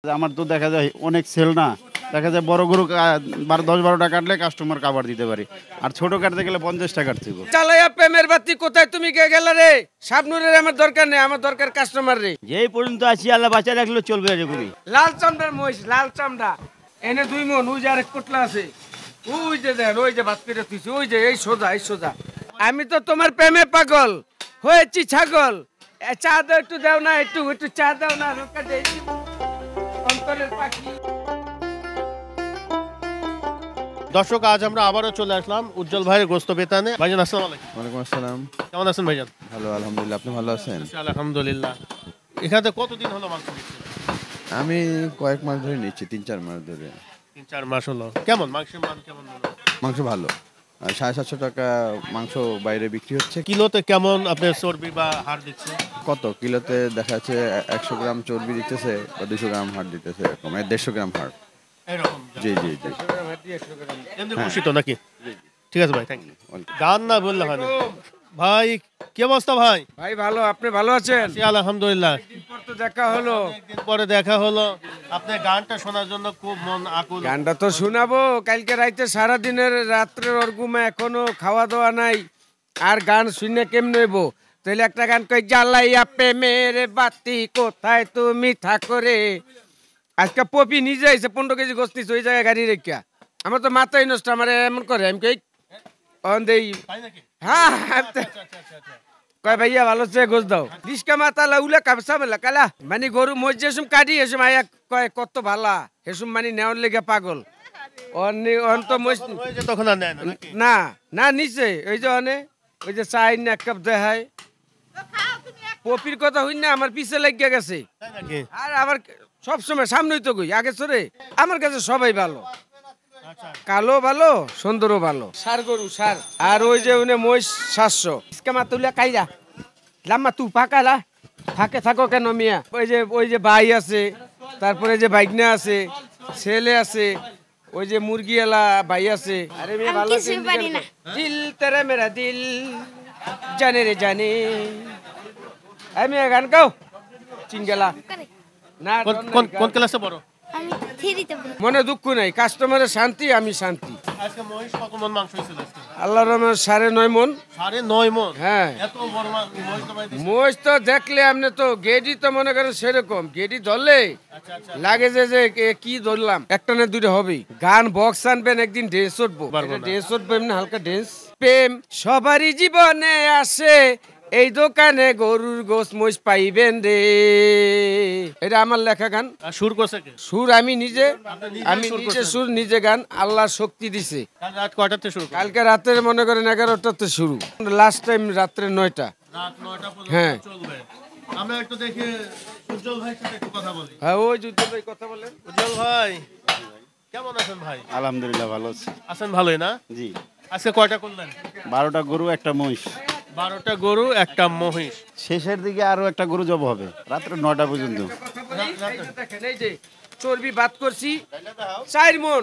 আমার তো দেখা যায় অনেক সেল না, দেখা যায় বড় গরু 10-12টা কাটলে কাস্টমার কাভার দিতে পারি, আর ছোট কাটতে গেলে 50টা কাটতে হবে। চালাইয়া প্রেমের বাতি কোথায় তুমি কে গেলে রে? শাবনুরের আমার দরকার নেই, আমার দরকার কাস্টমার রে। যেই পর্যন্ত আছি আল্লাহ বাঁচা রাখলে চলবে এরকমই। লাল চামড়ার মহিষ, লাল চামড়া এনে 2 মন। ওই যে আরেক পোটলা আছে, ওই যে দেন, ওই যে ভাত পেরে তুইছি, ওই যে এই সোজা, এই সোজা। আমি তো তোমার প্রেমে পাগল হয়েছি ছাগল। চা দাও, একটু দাও না, একটু একটু চা দাও না, রোকা দেই অন্তরের পাখি। দর্শক, আজ আমরা আবারও চলে আসলাম উজ্জ্বল ভাইয়ের গোস্ত বেতানে। ভাইজান আসসালামু আলাইকুম। ওয়ালাইকুম আসসালাম। কেমন আছেন ভাইজান? ভালো, আলহামদুলিল্লাহ। আপনি ভালো আছেন? আলহামদুলিল্লাহ। এখানে কতদিন হলো মাংস দিচ্ছেন? আমি কয়েক মাস ধরে নিচ্ছি, 3-4 মাস ধরে। 3-4 মাস হলো। কেমন মাংসের মান কেমন হলো? মাংস ভালো। 750 টাকা মাংস বাইরে বিক্রি হচ্ছে। কিলোতে কেমন আপনার চর্বি বা হাড় দিচ্ছে? কত কিলোতে দেখা যাচ্ছে 100 গ্রাম চর্বি দিতেছে বা 200 গ্রাম হাড় দিতেছে, এরকম 150 গ্রাম হাড়। এরকম? জি জি জি। এমনি খুশি তো নাকি? ঠিক আছে ভাই, থ্যাংক ইউ। গান না বললে হয় না। ভাই কি অবস্থা ভাই? ভাই ভালো, আপনি ভালো আছেন? আলহামদুলিল্লাহ। তো দেখা হলো, দিন পরে দেখা হলো। আপনার গানটা শোনার জন্য খুব মন আকুল। গানটা তো শোনাবো। কালকে রাইতে সারাদিনের রাত্রের অর্গুমা, এখনো খাওয়া দাওয়া নাই, আর গান শুনে কেমনে হইব? তাহলে একটা গান কই, জ্বালাইয়া প্রেমের বাতি কোথায় তুমি থাকো রে। আজকে পপি নিজে আইছে, 15 কেজি গোস্ত নিছে ওই জায়গায় গাড়ি রেখা। আমার তো মাথায় নষ্ট, আমার এমন করে। আমি কই অন দেই, হ্যাঁ কয় ভাইয়া ভালো সে গোস দাও। রিস্কা মাতালা উলা কাবসা মেলা কালা মানে গরু মজ যেসম কাটি এসম আয়া কয় কত ভালা, হেসুম মানে নেওয়ার লেগে পাগল। অন তো মজ তখন আর নেয় না নাকি? না না নিচে ওই যে অনে ওই যে চাই না এক কাপ দেখায়। পপির কথা হই না, আমার পিছে লাগিয়া গেছে। তাই নাকি? আর আবার সবসময় সামনেই তো কই, আগে সরে। আমার কাছে সবাই ভালো, কালো ভালো, সুন্দরও ভালো। সার গরু সার। আর ওই যে উনি মহিষ 700 ইসকামা তুলে কাইরা লাম্মা তু পাকালা ফাঁকে থাকো কেন মিয়া? ওই যে ভাই আছে, তারপরে যে বাইকনা আছে, ছেলে আছে, ওই যে মুরগিওয়ালা ভাই আছে। আরে মেয়ে ভালো আছে? দিল তেরে মেরা দিল জানে রে জানে। আমি গান গাও চিঙ্গেলা না। কোন ক্লাসে পড়ো? আমি 3তে পড়ি। মনে দুঃখ নাই, কাস্টমারের শান্তি, আমি শান্তি। আজকে মহিষ কত মন মাংস হয়েছিল আজকে? আল্লাহর রহমতে 9.5 মন। 9.5 মন? হ্যাঁ। এত বড় মহিষ তো ভাই দিছে। মহিষ তো দেখলে আপনি তো গেডি তো মনে করেন সেরকম, গেডি ধরলে লাগে যে কি ধরলাম, একটা না দুটো হবেই। গান বক্স আনবেন, একদিন ড্যান্স উঠবো, ড্যান্স উঠবো এমনি হালকা ড্যান্স। প্রেম সবারই জীবনে আসে, এই দোকানে গরুর গোস মহিষ পাইবেন রে। এটা আমার লেখা গান। সুর করছে কে? সুর আমি নিজে সুর নিজে গান। আল্লাহ শক্তি দিছে। কাল রাত কয়টাতে শুরু? কালকে রাতের মনে করেন 11টাতে শুরু, লাস্ট টাইম রাত্রে 9টা। রাত 9টা পর্যন্ত হ্যাঁ চলবে। আমরা একটু দেখি উজ্জ্বল ভাইয়ের সাথে একটু কথা বলি। হ্যাঁ, ওই উজ্জ্বল ভাই কথা বলেন। উজ্জ্বল ভাই কেমন আছেন ভাই? আলহামদুলিল্লাহ ভালো আছি। আছেন ভালোই না? জি। আজকে কয়টা করলেন? 12টা গরু একটা মহিষ। 12টা গরু একটা মহিষ। শেষের দিকে আরো একটা গরু জব হবে রাত্রে 9টা পর্যন্ত। দেখেন এই যে চর্বি বাদ করছি 4 মন,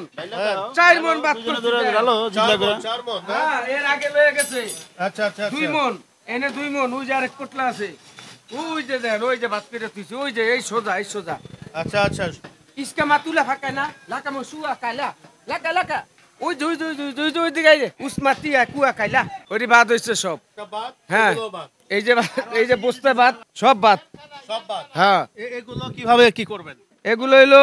4 মন বাদ করছি। ভালো জিল্লা করে। 4 মন? হ্যাঁ, এর আগে লয়ে গেছে আচ্ছা আচ্ছা 2 মন, এনে 2 মন। ওই যে আরেক পোটলা আছে, ওই যে দেন, ওই যে ভাত পেরে তুইছি, ওই যে এই সোজা, এই সোজা। আচ্ছা আচ্ছা। ইসকা মাতুলা ফাঁকায় না লাকা মো সুয়া কাইলা লাকা লাকা। ওই যে ওই যে ওই দিকে উসমাতিয়া কুয়া খাইলা, ওরি বাদ হইছে সব। হ্যাঁ, এই যে বস্তা বাদ, সব বাদ। সব বাদ? হ্যাঁ। এগুলো কিভাবে কি করবেন? এগুলো হইলো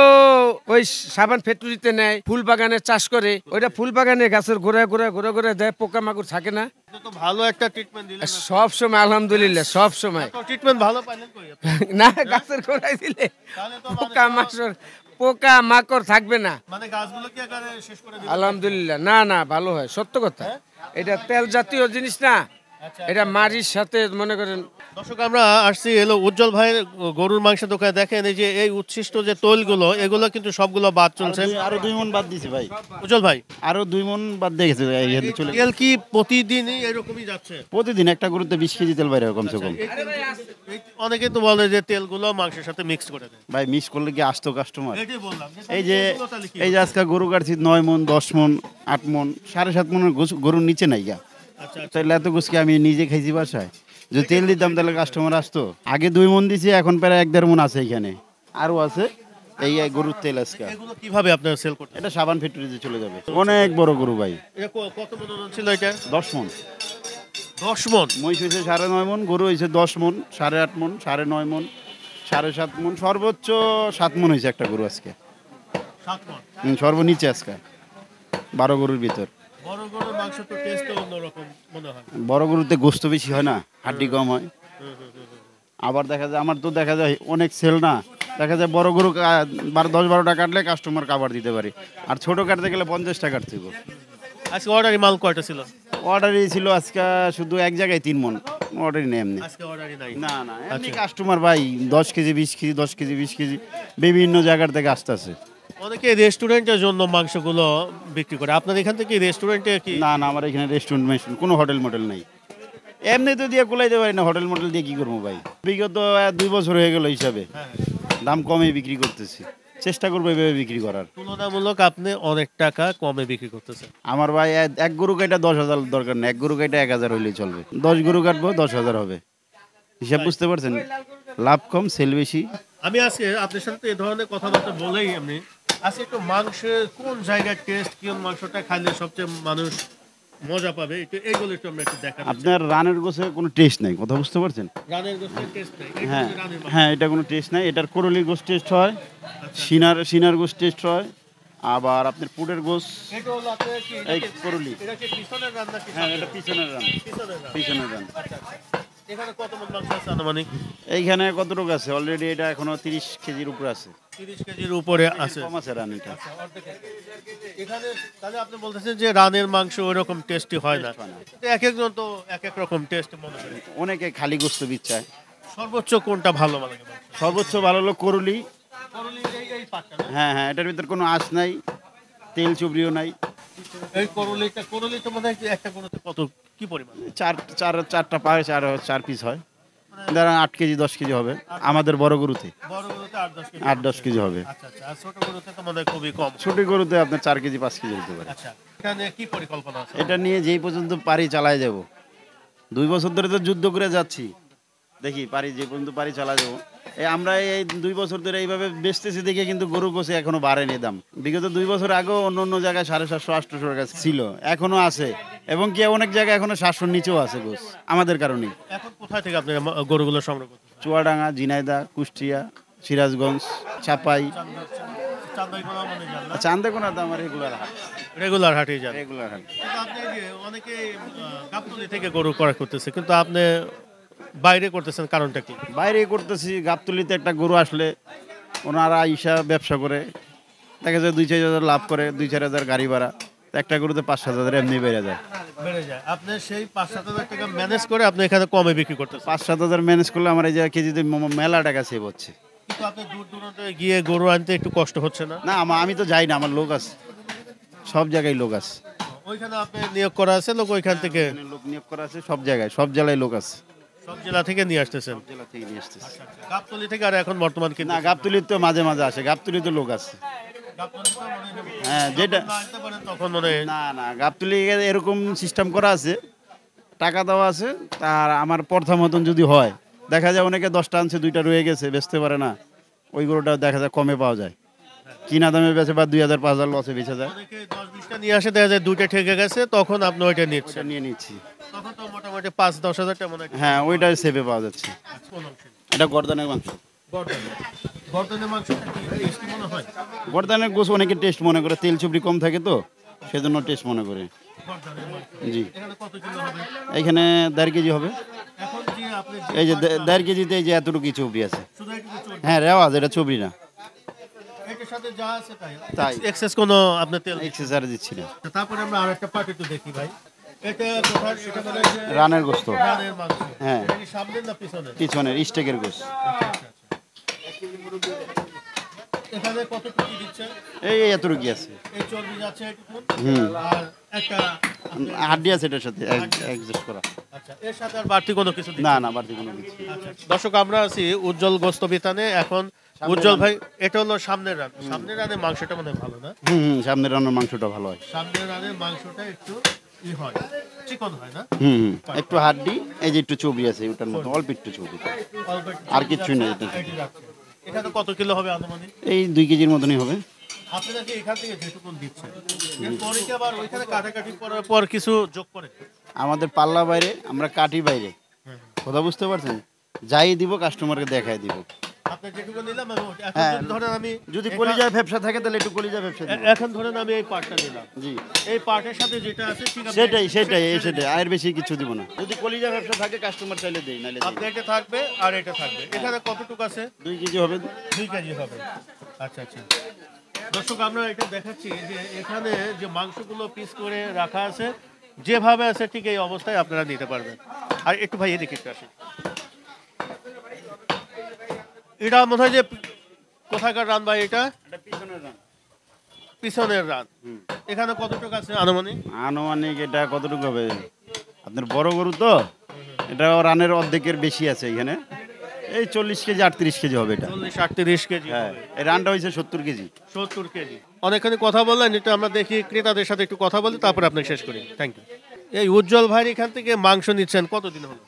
ওই সাবান ফ্যাক্টরিতে নেয়, ফুল বাগানে চাষ করে। ওইটা ফুল বাগানে গাছের ঘুরে ঘুরে ঘুরে ঘুরে দেয়, পোকা মাকড় থাকে না। এটা তো ভালো একটা ট্রিটমেন্ট দিলেন। সব সময় আলহামদুলিল্লাহ, সব সময়। তো ট্রিটমেন্ট ভালো পাইলেন কই আপনি? না, গাছের গোড়ায় দিলে পোকা মাকড় থাকবে না। মানে গাছগুলো কি আকারে শেষ করে দিলেন? আলহামদুলিল্লাহ। না না, ভালো হয়, সত্য কথা। এটা তেল জাতীয় জিনিস না, এটা মারির সাথে মনে করেন। দর্শক, আমরা আসছি এলো উজ্জ্বল ভাইয়ের গরুর মাংসের দোকানে। দেখেন এই যে এই উচ্ছিষ্ট যে তৈলগুলো, এগুলো কিন্তু সবগুলো বাদ চলছে। আরো 2 মন বাদ দিছি ভাই। উজ্জ্বল ভাই আরো 2 মন বাদ দিয়ে গেছে। তেল কি প্রতিদিনই এরকমই যাচ্ছে? প্রতিদিন একটা গরুতে 20 কেজি তেল বাইরে কমসে কম। অনেকে তো বলে যে তেলগুলো মাংসের সাথে মিক্স করে দেয়। ভাই মিক্স করলে কি আসতো কাস্টমার? এটাই বললাম। এই যে আজকে গরু কাটছি 9 মন, 10 মন, 8 মন, 7.5 মনের গরুর নিচে নাই গা। তাহলে এত গোছকে আমি নিজে খাইছি বাসায়। যদি তেল দিতাম তাহলে কাস্টমার আসতো। আগে 2 মন দিছি, এখন প্রায় 1.5 মন আছে এখানে, আরো আছে। এই গরুর তেল আজকে। এগুলো কিভাবে আপনারা সেল করতে? এটা সাবান ফ্যাক্টরিতে চলে যাবে। অনেক বড় গরু ভাই, এটা কত মন ওজন ছিল এটা? 10 মন। 10 মন। মহিষ হয়েছে 9.5 মন, গরু হয়েছে 10 মন, 8.5 মন, 9.5 মন, 7.5 মন, সর্বোচ্চ 7 মন হয়েছে একটা গরু আজকে। 7 মন। সর্বনিচে আজকে 12 গরুর ভিতর। বড় গরুর মাংস তো টেস্ট অন্যরকম মনে হয়। বড় গরুতে গোস্ত বেশি হয় না, হাড্ডি কম হয়। আবার দেখা যায় আমার তো দেখা যায় অনেক সেল না, দেখা যায় বড় গরু 10-12টা কাটলে কাস্টমার কাভার দিতে পারি, আর ছোট কাটতে গেলে 50টা কাটতে হবে। আজকে অর্ডারি মাল কয়টা ছিল? অর্ডারই ছিল আজকে শুধু এক জায়গায় 3 মন অর্ডারই নেই এমনি। আজকে অর্ডারি নাই? না না, এমনি কাস্টমার ভাই 10 কেজি 20 কেজি 10 কেজি 20 কেজি বিভিন্ন জায়গার থেকে আসতেছে। অনেকে রেস্টুরেন্টের জন্য মাংসগুলো বিক্রি করে, আপনার এখান থেকে রেস্টুরেন্টে কি? না না, আমার এখানে রেস্টুরেন্ট মেশন কোনো হোটেল মোটেল নেই, এমনি তো দিয়ে কুলাইতে পারি না, হোটেল মোটেল দিয়ে কি করবো ভাই। বিগত 2 বছর হয়ে গেল হিসাবে দাম কমে বিক্রি করতেছি, চেষ্টা করবো এভাবে বিক্রি করার। তুলনামূলক আপনি অনেক টাকা কমে বিক্রি করতেছেন। আমার ভাই এক গরু কাটা 10,000 দরকার নেই, এক গরু কাটা 1,000 হইলেই চলবে। 10 গরু কাটবো 10,000 হবে, হিসাব বুঝতে পারছেন? লাভ কম সেল বেশি। আমি আজকে আপনার সাথে এই ধরনের কথাবার্তা বলেই আমি আজকে একটু মাংসের কোন জায়গার টেস্ট, কোন মাংসটা খাইলে সবচেয়ে মানুষ মজা পাবে, একটু এইগুলো একটু আমরা একটু দেখাবো। আপনার রানের গোছে কোনো টেস্ট নাই, কথা বুঝতে পারছেন? রানের গোস্তের টেস্ট নাই? হ্যাঁ হ্যাঁ, এটা কোনো টেস্ট নাই। এটার করলির গোস টেস্ট হয়, সিনার গোস টেস্ট হয়, আবার আপনার পুটের গোস। এটা হলো আপনার কি এই করলি, এটা কি পিছনের রান্না কি? হ্যাঁ এটা পিছনের রান, পিছনের রান্না। পিছনের রান। আচ্ছা আচ্ছা। এখানে কত মন মাংস আছে আনুমানিক? এইখানে কতটুকু আছে অলরেডি? এটা এখনো 30 কেজির উপরে আছে, 30 কেজির উপরে আছে। কম আছে রান এটা। এখানে তাহলে আপনি বলতেছেন যে রানের মাংস ওইরকম টেস্টি হয় না, তো এক একজন তো এক এক রকম টেস্ট মনে করে। অনেকে খালি গোস্ত বিচ্ছায়। সর্বোচ্চ কোনটা ভালো লাগে? সর্বোচ্চ ভালো হলো করলি। করলির এই পাটটা না? হ্যাঁ হ্যাঁ, এটার ভিতর কোনো আঁশ নাই, তেল চুবড়িও নাই। এই করলিটা মনে হয় একটা গরুতে কত কি পরিমাণ? চারটা পায়ে 4 পিস হয়, ধরেন 8 কেজি 10 কেজি হবে আমাদের বড় গরুতে। বড় গরুতে 8-10 কেজি। 8-10 কেজি হবে। আচ্ছা আচ্ছা। আর ছোট গরুতে তো মনে হয় খুবই কম। ছোট গরুতে আপনার 4 কেজি 5 কেজি হতে পারে। আচ্ছা, এখানে কি পরিকল্পনা আছে? এটা নিয়ে যেই পর্যন্ত পারি চালায় যাব। 2 বছর ধরে তো যুদ্ধ করে যাচ্ছি, দেখি পারি যে পর্যন্ত পারি চালা যাবো। আমরা এই 2 বছর ধরে এইভাবে বেচতেছি দেখে কিন্তু গরু গোছে এখনো বাড়েনি দাম। বিগত 2 বছর আগেও অন্য অন্য জায়গায় 750-800 টাকা ছিল, এখনো আছে, এবং কি অনেক জায়গায় এখনো 700-র নিচেও আছে গোছ আমাদের কারণেই। এখন কোথায় থেকে আপনি গরুগুলো সংগ্রহ করতেছেন? চুয়াডাঙ্গা, ঝিনাইদহ, কুষ্টিয়া, সিরাজগঞ্জ, চাপাই, চান্দাইকোনা মানে যান না? চান্দাইকোনা তো আমার রেগুলার হাট। রেগুলার হাটে যান? রেগুলার হাট। কিন্তু আপনি এই যে অনেকে গাবতলী থেকে গরু ক্রয় করতেছে, কিন্তু আপনি বাইরে করতেছেন, কারণটা কি? বাইরে করতেছি, গাবতলিতে একটা গরু আসলে ওনারা আইসা ব্যবসা করে, দেখা যায় 2-4 হাজার লাভ করে, 2-4 হাজার গাড়ি ভাড়া, একটা গরুতে 5-7 হাজার এমনি বেড়ে যায়। বেড়ে যায়। আপনি সেই 5-7 হাজার টাকা ম্যানেজ করে আপনি এখানে কমে বিক্রি করতেছেন। 5-7 হাজার ম্যানেজ করলে আমার এই যে কেজিতে মেলা টাকা সেভ হচ্ছে। কিন্তু আপনি দূর দূরান্তে গিয়ে গরু আনতে একটু কষ্ট হচ্ছে না? না, আমি তো যাই না, আমার লোক আছে, সব জায়গায় লোক আছে। ওইখানে আপনি নিয়োগ করা আছে লোক, ওইখান থেকে এখানে লোক নিয়োগ করা আছে সব জায়গায়, সব জেলায় লোক আছে, সব জেলা থেকে নিয়ে আসতেছেন? জেলা থেকে নিয়ে আসতেছে। গাবতলী থেকে আর এখন বর্তমান কি না, গাবতলির তো মাঝে মাঝে আসে, গাবতলিতে লোক আছে। হ্যাঁ, যেটা তখন মনে হয় না না, গাবতলি এরকম সিস্টেম করা আছে, টাকা দেওয়া আছে, তার আমার পর্থা মতন যদি হয়, দেখা যায় অনেকে 10টা আনছে 2টা রয়ে গেছে, বেচতে পারে না, ওই গরুটা দেখা যায় কমে পাওয়া যায়, কিনা দামে বেচে বা 2,000-5,000 লসে বেচে যায়। অনেকে 10-20টা নিয়ে আসে, দেখা যায় 2টা ঠেকে গেছে, তখন আপনি ওইটা নিচ্ছেন। ওটা নিয়ে নিচ্ছি। তখন তো মোটামুটি 5-10 হাজার টাকা মনে হয়। হ্যাঁ, ওইটা সেভে পাওয়া যাচ্ছে। কোন অংশে? এটা গর্দানের মাংস। গর্দনের মাংসটা কি টেস্টি মনে হয়? গর্দানের গোস অনেকে টেস্ট মনে করে, তেল চুবড়ি কম থাকে তো সেজন্য টেস্ট মনে করে। গর্দনের মাংস জি, এখানে কত কিলো হবে? এখানে 1.5 কেজি হবে। এখন যে আপনি এই যে 1.5 কেজিতে এই যে এতটুকু চুবড়ি আছে। শুধু একটু চলবে, হ্যাঁ, রেওয়াজ, এটা চুবড়ি না, এটার সাথে যা আছে তাই তাই এক্সেস কোনো আপনি তেল। এক্সেসারি দিচ্ছি না। তারপরে আমরা আরেকটা পার্ট একটু দেখি ভাই, এটা কোথায়? এটা মানে যে রানের গোস্ত। রানের মাংস। হ্যাঁ। এটা কি সামনের না পিছনের? পিছনের স্টেকের গোস। এখানে কত কেজি দিচ্ছে? এই এতটুকু আছে। এই চর্বি যাচ্ছে এটুকু, হুম। আর একটা হাড্ডি আছে এটার সাথে অ্যাডজাস্ট করা। আচ্ছা, এর সাথে আর বাড়তি কোনো কিছু দিচ্ছে? না না, বাড়তি কোনো কিছু। আচ্ছা, দর্শক আমরা আছি উজ্জ্বল গোস্ত বিতানে। এখন উজ্জ্বল ভাই, এটা হলো সামনের রান। সামনের রানের মাংসটা মানে ভালো না? সামনের রান্নার মাংসটা ভালো হয়। সামনের রানের মাংসটা একটু হয়, চিকন হয় না? একটু হাড্ডি, এই যে একটু চর্বি আছে ওটার মধ্যে, অল্প একটু চর্বি, অল্প একটু আর কিচ্ছুই নেই এটা। এটি রাখছে। এখানে কত কিলো হবে আনুমানিক? এই 2 কেজির মতনই হবে। আপনারা কি এখান থেকে যেটুকুন দিচ্ছেন এরপরে কি আবার ওইখানে কাটাকাটি করার পর কিছু যোগ করে? আমাদের পাল্লা বাইরে, আমরা কাটি বাইরে। কথা বুঝতে পারছেন? যাই দিব কাস্টমারকে দেখাই দিব। আপনি যেটুকু নিলাম আমি এখন হ্যাঁ। যদি ধরেন আমি যদি কলিজায় ব্যবসা থাকে তাহলে একটু কলিজায় ব্যবসা দিব। এখন ধরেন আমি এই পার্টটা নিলাম, জি এই পার্টের সাথে যেটা আছে ঠিক আছে সেটাই আয়ের বেশি কিছু দিব না। যদি কলিজা ব্যবসা থাকে কাস্টমার চাইলে দেই, নাইলে দেই না। আপনি এটা থাকবে আর এটা থাকবে। এখানে কতটুকু আছে? 2 কেজি হবে। 2 কেজি হবে। আচ্ছা আচ্ছা দর্শক, আমরা এটা দেখাচ্ছি যে এখানে যে মাংসগুলো পিস করে রাখা আছে যেভাবে আছে ঠিক এই অবস্থায় আপনারা নিতে পারবেন। আর একটু ভাই এদিকে একটু আসেন। এটা মনে হয় যে কোথাকার রান ভাই? এটা এটা পিছনের রান। পিছনের রান। এখানে কতটুকু আছে আনুমানিক? আনুমানিক এটা কতটুকু হবে? আপনার বড় গরু তো, এটা রানের অর্ধেকের বেশি আছে এখানে। এই 40 কেজি 38 কেজি হবে এটা। 40-38 কেজি হ্যাঁ, হবে। এই রানটা হয়েছে 70 কেজি। 70 কেজি। অনেকখানি কথা বললেন, একটু আমরা দেখি ক্রেতাদের সাথে একটু কথা বলি, তারপরে আপনি শেষ করি। Thank you. এই উজ্জ্বল ভাই এখান থেকে মাংস নিচ্ছেন কতদিন হলো?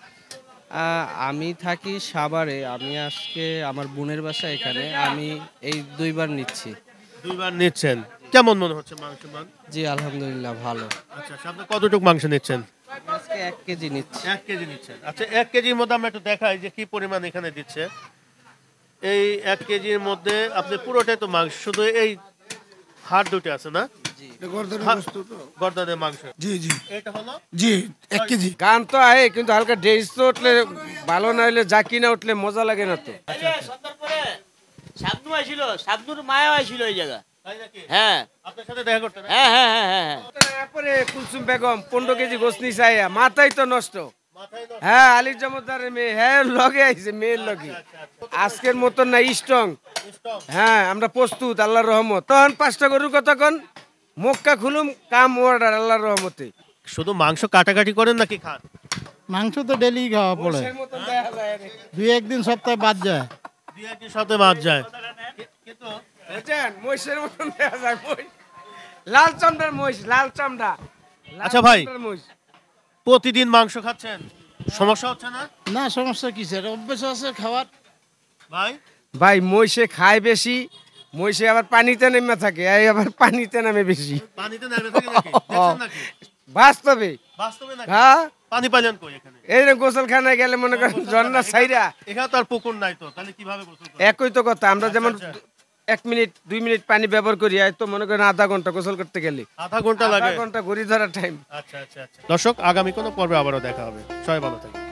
আমি থাকি সাভারে। আমি আজকে আমার বোনের বাসা এখানে, আমি এই 2 বার নিচ্ছি। 2 বার নিচ্ছেন, কেমন মনে হচ্ছে মাংস মান? জি আলহামদুলিল্লাহ ভালো। আচ্ছা আপনি কতটুকু মাংস নিচ্ছেন? আজকে 1 কেজি নিচ্ছি। 1 কেজি নিচ্ছেন। আচ্ছা 1 কেজির মধ্যে আমরা একটু দেখাই যে কি পরিমাণ এখানে দিচ্ছে। এই 1 কেজির মধ্যে আপনি পুরোটাই তো মাংস, শুধু এই হাড় দুটো আছে না? গর্দানের মাংস। জি জি এটা হলো জি 1 কেজি। গান তো আহে কিন্তু হালকা ড্রেস তো উঠলে ভালো না হইলে জাকি না উঠলে মজা লাগে না তো। শাবনু আইছিল, শাবনুর মায়া আইছিল এই জায়গা। তাই নাকি? হ্যাঁ আপনার সাথে দেখা করতে না? হ্যাঁ হ্যাঁ হ্যাঁ হ্যাঁ। তারপরে কুলসুম বেগম 15 কেজি গোস নিছে আইয়া, মাথাই তো নষ্ট। মাথায় দাও। হ্যাঁ, আলির জমদারের মেয়ে, হ্যাঁ লগে আইছে, মেয়ের লগে। আজকের মতন না, স্ট্রং। স্টপ। হ্যাঁ, আমরা প্রস্তুত আল্লাহর রহমত। তখন 5টা গরুর কতক্ষণ মক্কা খুলুম, কাম অর্ডার আল্লাহর রহমতে। শুধু মাংস কাটাকাটি করেন নাকি খান? মাংস তো ডেলি খাওয়া পড়ে, সেই মতন দেখা যায় রে। 2-1 দিন সপ্তাহে বাদ যায়। 2-1 দিন সাথে মাছ যায়। কিন্তু বুঝছেন, মহিষের মতন দেখা যায়, মহিষ। লাল চামড়ার মহিষ, লাল চামড়া। লাল আচ্ছা ভাই। চামড়ার মহিষ। প্রতিদিন মাংস খাচ্ছেন, সমস্যা হচ্ছে না না সমস্যা কিসের, অভ্যেস আছে খাওয়ার। ভাই? ভাই মহিষে খায় বেশি, মহিষে আবার পানিতে নেমে থাকে, এই আবার পানিতে নামে বেশি। পানিতে নেমে থাকে নাকি? দেখছেন নাকি? বাস্তবে বাস্তবে নাকি? হ্যাঁ, পানি পাইলেন কই এখানে? এই যে গোসলখানায় গেলে মনে করেন ঝর্ণা ছাইরা, এখানে তো আর পুকুর নাই, তো তাহলে কিভাবে গোসল করবেন? একই তো কথা। আমরা যেমন আচ্ছা। 1 মিনিট 2 মিনিট পানি ব্যবহার করি, এই তো মনে করেন আধা ঘন্টা গোসল করতে গেলে আধা ঘন্টা আধা লাগে। ঘন্টা ঘড়ি ধরার টাইম। আচ্ছা আচ্ছা আচ্ছা। দর্শক, আগামী কোনো পর্বে আবারও দেখা হবে। সবাই ভালো থাকবেন।